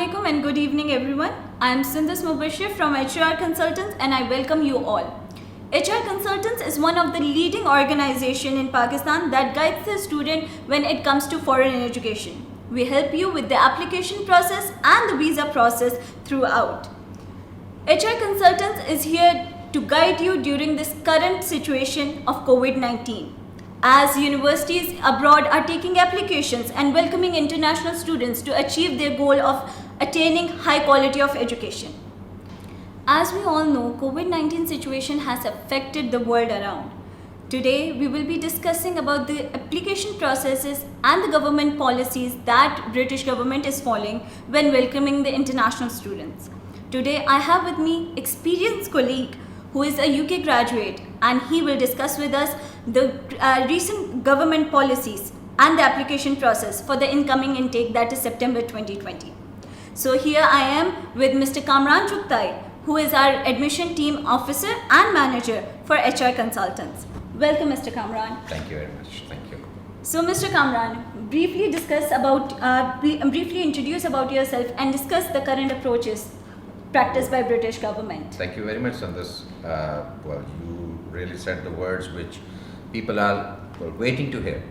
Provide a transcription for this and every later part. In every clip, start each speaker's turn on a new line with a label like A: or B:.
A: Assalamualaikum and good evening everyone. I am Sindhus Mubashir from HR Consultants and I welcome you all. HR Consultants is one of the leading organizations in Pakistan that guides the student when it comes to foreign education. We help you with the application process and the visa process throughout. HR Consultants is here to guide you during this current situation of COVID-19. As universities abroad are taking applications and welcoming international students to achieve their goal of attaining high quality of education. As we all know, COVID-19 situation has affected the world around. Today, we will be discussing about the application processes and the government policies that British government is following when welcoming the international students. Today, I have with me experienced colleague who is a UK graduate, and he will discuss with us the recent government policies and the application process for the incoming intake, that is September 2020. So here I am with Mr. Kamran Chugtai, who is our admission team officer and manager for HR Consultants. Welcome, Mr. Kamran.
B: Thank you very much. Thank you.
A: So, Mr. Kamran, briefly introduce about yourself and discuss the current approaches practiced by British government.
B: Thank you very much, Sandhus. Well, you really said the words which people are waiting to hear.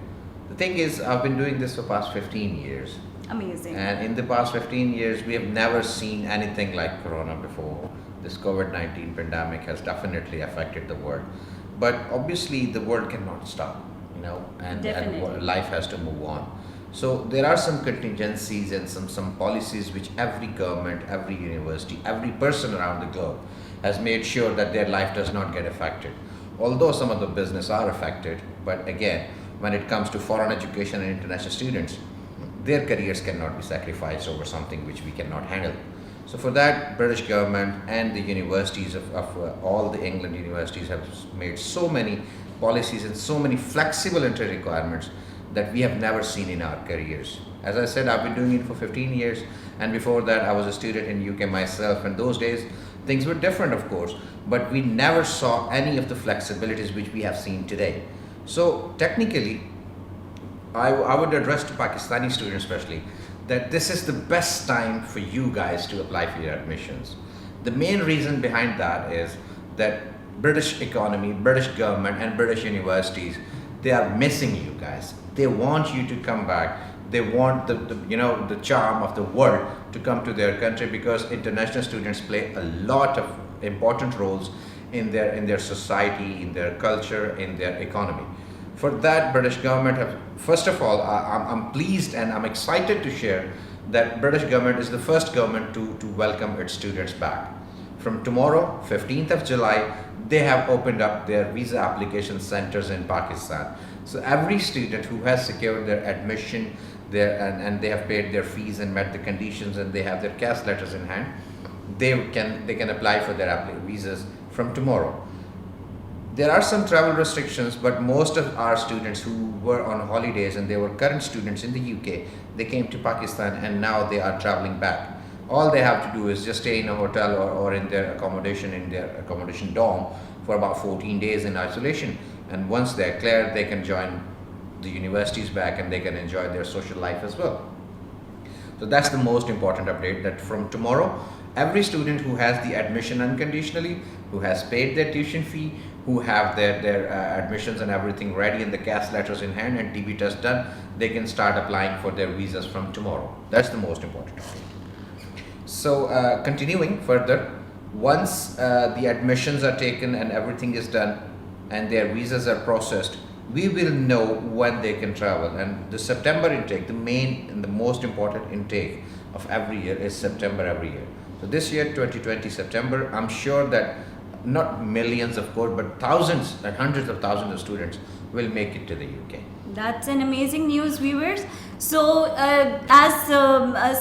B: The thing is, I've been doing this for past 15 years.
A: Amazing.
B: And in the past 15 years, we have never seen anything like Corona before. This COVID-19 pandemic has definitely affected the world. But obviously, the world cannot stop, and life has to move on. So there are some contingencies and some policies which every government, every university, every person around the globe has made sure that their life does not get affected. Although some of the business are affected, but again, when it comes to foreign education and international students, their careers cannot be sacrificed over something which we cannot handle. So for that, British government and the universities of all the England universities have made so many policies and so many flexible entry requirements that we have never seen in our careers. As I said, I've been doing it for 15 years, and before that I was a student in UK myself, and those days things were different, of course, but we never saw any of the flexibilities which we have seen today. So technically, I would address to Pakistani students especially that this is the best time for you guys to apply for your admissions. The main reason behind that is that British economy, British government and British universities, they are missing you guys. They want you to come back. They want the charm of the world to come to their country, because international students play a lot of important roles in their society, in their culture, in their economy. For that, British government have, first of all, I'm pleased and I'm excited to share that British government is the first government to welcome its students back. From tomorrow, 15th of July, they have opened up their visa application centers in Pakistan. So every student who has secured their admission and they have paid their fees and met the conditions and they have their cash letters in hand, they can apply for their visas from tomorrow. There are some travel restrictions, but most of our students who were on holidays and they were current students in the UK, they came to Pakistan and now they are traveling back. All they have to do is just stay in a hotel or in their accommodation dorm for about 14 days in isolation. And once they're cleared, they can join the universities back and they can enjoy their social life as well. So that's the most important update, that from tomorrow, every student who has the admission unconditionally, who has paid their tuition fee, who have their admissions and everything ready and the cash letters in hand and TB test done, they can start applying for their visas from tomorrow. That's the most important update. So continuing further, once the admissions are taken and everything is done and their visas are processed, we will know when they can travel. And the September intake, the main and the most important intake of every year, is September every year. So this year, 2020 September, I'm sure that not millions of course, but thousands and hundreds of thousands of students will make it to the UK.
A: That's an amazing news, viewers. So, as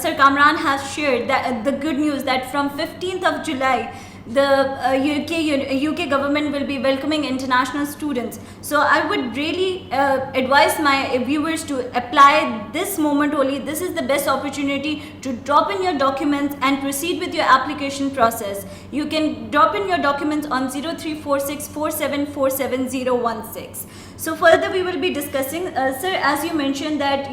A: Sir Kamran has shared, that the good news that from 15th of July, the UK government will be welcoming international students. So I would really advise my viewers to apply this moment only. This is the best opportunity to drop in your documents and proceed with your application process. You can drop in your documents on 034647477016. So further we will be discussing, sir, as you mentioned that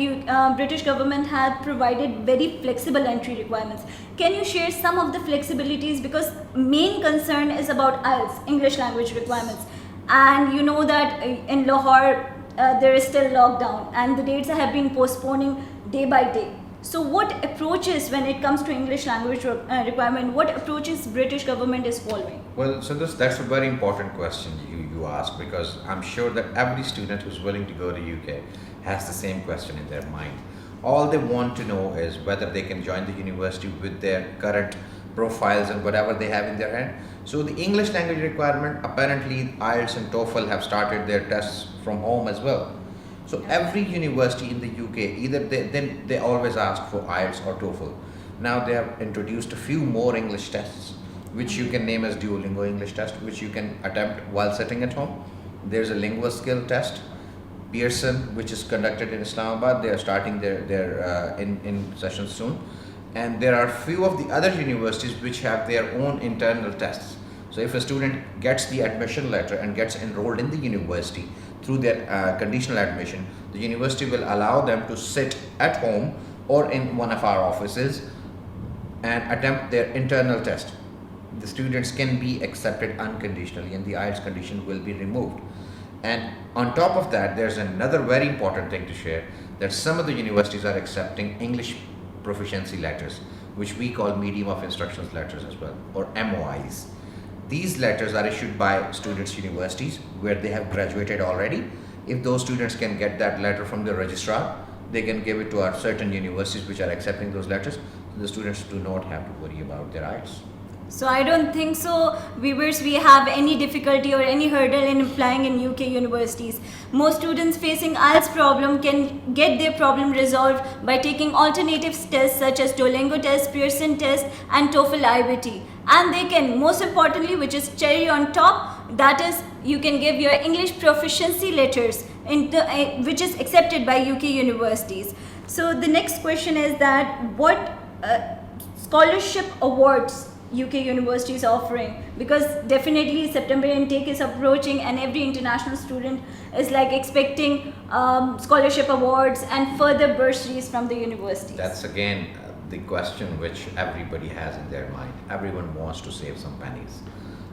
A: British government had provided very flexible entry requirements. Can you share some of the flexibilities, because main concern is about IELTS, English language requirements, and you know that in Lahore there is still lockdown and the dates have been postponing day by day. So what approaches when it comes to English language requirement, what approaches British government is following?
B: Well, so that's a very important question you ask, because I'm sure that every student who's willing to go to UK has the same question in their mind. All they want to know is whether they can join the university with their current profiles and whatever they have in their hand. So the English language requirement, apparently IELTS and TOEFL have started their tests from home as well. So every university in the UK, either they always ask for IELTS or TOEFL. Now they have introduced a few more English tests, which you can name as Duolingo English test, which you can attempt while sitting at home. There's a lingual skill test, Pearson, which is conducted in Islamabad. They are starting their in session soon. And there are few of the other universities which have their own internal tests. So if a student gets the admission letter and gets enrolled in the university through their conditional admission, the university will allow them to sit at home or in one of our offices and attempt their internal test. The students can be accepted unconditionally and the IELTS condition will be removed. And on top of that, there's another very important thing to share, that some of the universities are accepting English proficiency letters, which we call medium of instructions letters as well, or MOIs. These letters are issued by students' universities where they have graduated already. If those students can get that letter from the registrar, they can give it to our certain universities which are accepting those letters. So the students do not have to worry about their IELTS.
A: So I don't think so, viewers, we have any difficulty or any hurdle in applying in UK universities. Most students facing IELTS problem can get their problem resolved by taking alternative tests such as Duolingo test, Pearson test and TOEFL IBT. And they can, most importantly, which is cherry on top, that is you can give your English proficiency letters which is accepted by UK universities. So the next question is that what scholarship awards UK university is offering, because definitely September intake is approaching and every international student is like expecting scholarship awards and further bursaries from the universities.
B: That's again the question which everybody has in their mind. Everyone wants to save some pennies,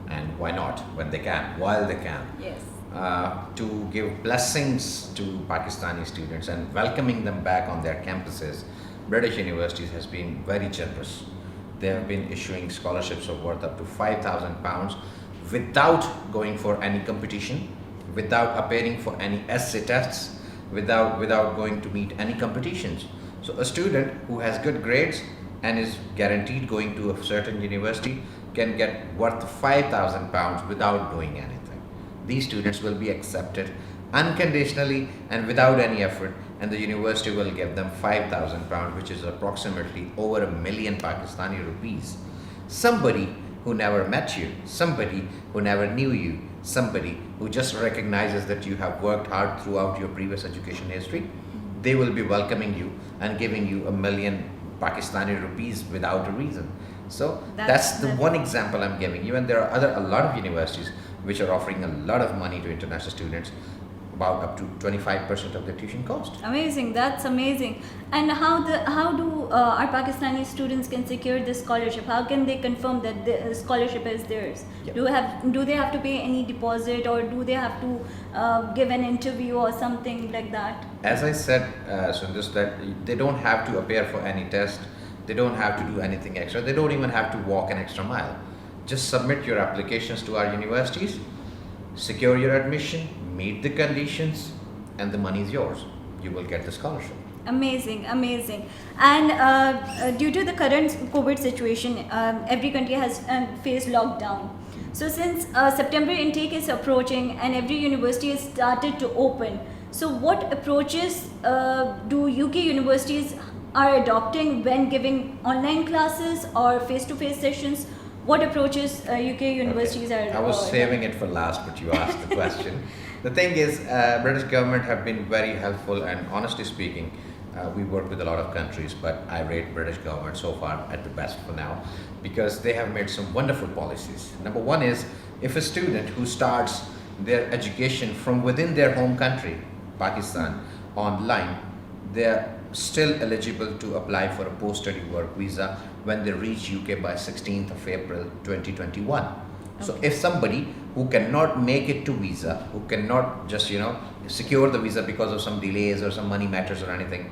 B: and why not when they can, while they can.
A: Yes.
B: To give blessings to Pakistani students and welcoming them back on their campuses, British universities has been very generous. They have been issuing scholarships of worth up to £5,000 without going for any competition, without appearing for any essay tests, without going to meet any competitions. So a student who has good grades and is guaranteed going to a certain university can get worth £5,000 without doing anything. These students will be accepted unconditionally and without any effort, and the university will give them £5,000, which is approximately over £1 million Pakistani rupees. Somebody who never met you, somebody who never knew you, somebody who just recognizes that you have worked hard throughout your previous education history, they will be welcoming you and giving you £1 million Pakistani rupees without a reason. So that's the one example I'm giving you, and there are a lot of universities which are offering a lot of money to international students, about up to 25% of their tuition cost.
A: Amazing, that's amazing. And how do our Pakistani students can secure this scholarship? How can they confirm that the scholarship is theirs?
B: Yep.
A: Do they have to pay any deposit, or do they have to give an interview or something like that?
B: As I said, Sundus, that they don't have to appear for any test. They don't have to do anything extra. They don't even have to walk an extra mile. Just submit your applications to our universities, secure your admission, meet the conditions, and the money is yours. You will get the scholarship.
A: Amazing, amazing. And due to the current COVID situation, every country has faced lockdown. So since September intake is approaching and every university has started to open, so what approaches do UK universities are adopting when giving online classes or face-to-face sessions? What approaches UK universities are?
B: I was saving it for last, but you asked the question. The thing is, British government have been very helpful, and honestly speaking, we work with a lot of countries, but I rate British government so far at the best for now, because they have made some wonderful policies. Number one is, if a student who starts their education from within their home country, Pakistan, online, they are still eligible to apply for a post-study work visa when they reach UK by 16th of April 2021. So
A: Okay.
B: if somebody who cannot make it to visa, who cannot just secure the visa because of some delays or some money matters or anything,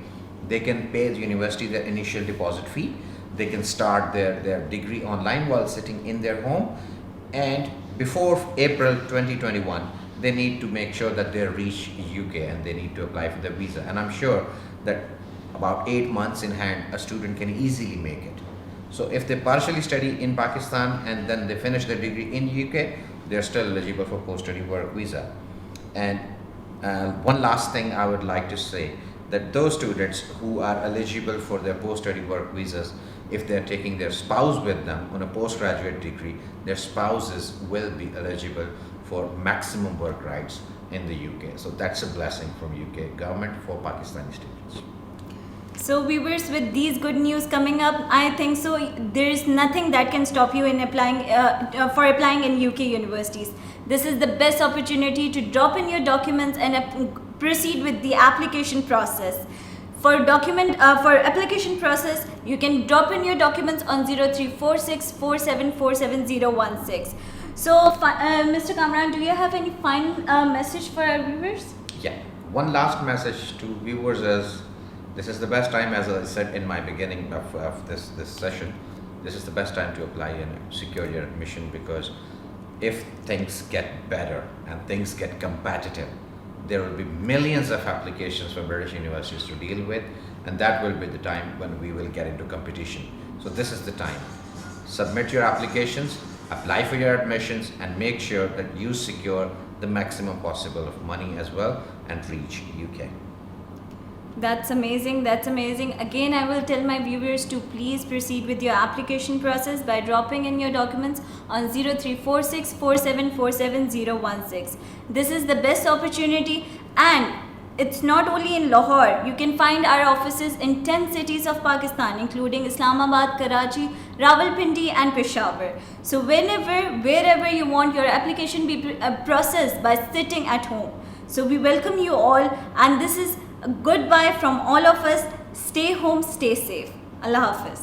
B: they can pay the university their initial deposit fee. They can start their degree online while sitting in their home, and before April 2021 they need to make sure that they reach UK and they need to apply for the visa. And I'm sure that about 8 months in hand a student can easily make it. So if they partially study in Pakistan and then they finish their degree in UK, they're still eligible for post-study work visa. And one last thing I would like to say, that those students who are eligible for their post-study work visas, if they're taking their spouse with them on a postgraduate degree, their spouses will be eligible for maximum work rights in the UK. So that's a blessing from UK government for Pakistani students.
A: So viewers, with these good news coming up, I think so there is nothing that can stop you in applying for applying in UK universities. This is the best opportunity to drop in your documents and proceed with the application process. For application process, you can drop in your documents on 034647477016. So, Mr. Kamran, do you have any final message for our viewers?
B: Yeah, one last message to viewers is, this is the best time, as I said in my beginning of this session, this is the best time to apply and secure your admission, because if things get better and things get competitive, there will be millions of applications from British universities to deal with, and that will be the time when we will get into competition. So this is the time. Submit your applications, apply for your admissions, and make sure that you secure the maximum possible of money as well and reach UK.
A: That's amazing. That's amazing. Again, I will tell my viewers to please proceed with your application process by dropping in your documents on 034647477016. This is the best opportunity, and it's not only in Lahore. You can find our offices in 10 cities of Pakistan, including Islamabad, Karachi, Rawalpindi, and Peshawar. So wherever you want your application be processed by sitting at home. So we welcome you all, and this is a goodbye from all of us. Stay home, stay safe. Allah Hafiz.